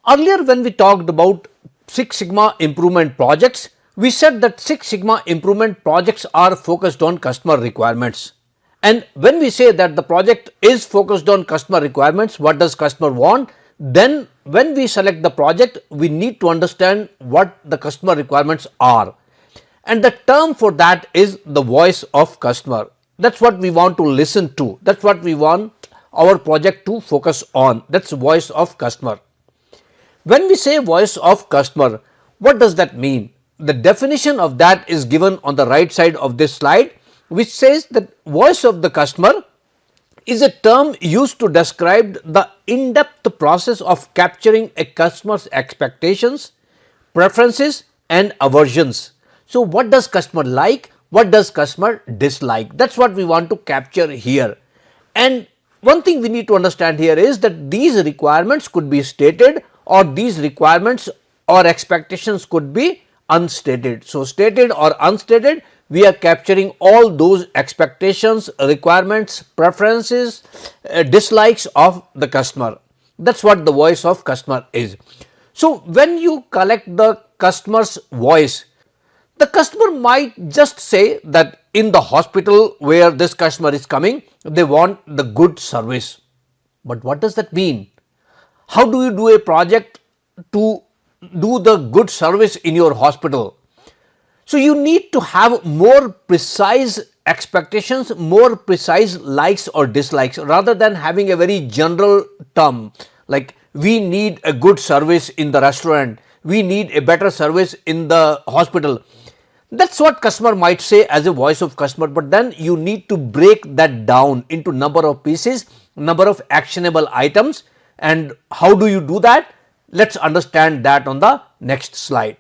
Earlier when we talked about Six Sigma improvement projects, we said that Six Sigma improvement projects are focused on customer requirements. And when we say that the project is focused on customer requirements, what does customer want? Then when we select the project, we need to understand what the customer requirements are. And the term for that is the voice of customer. That's what we want to listen to. That's what we want our project to focus on. That's voice of customer. When we say voice of customer, what does that mean? The definition of that is given on the right side of this slide, which says that voice of the customer is a term used to describe the in-depth process of capturing a customer's expectations, preferences and aversions. So what does customer like? What does customer dislike? That's what we want to capture here. And one thing we need to understand here is that these requirements could be stated, or these requirements or expectations could be unstated. So stated or unstated, we are capturing all those expectations, requirements, preferences, dislikes of the customer. That's what the voice of customer is. So when you collect the customer's voice, the customer might just say that in the hospital where this customer is coming, they want the good service. But what does that mean? How do you do a project to do the good service in your hospital? So you need to have more precise expectations, more precise likes or dislikes, rather than having a very general term like we need a good service in the restaurant, we need a better service in the hospital. That's what customer might say as a voice of customer, but then you need to break that down into number of pieces, number of actionable items. And how do you do that? Let's understand that on the next slide.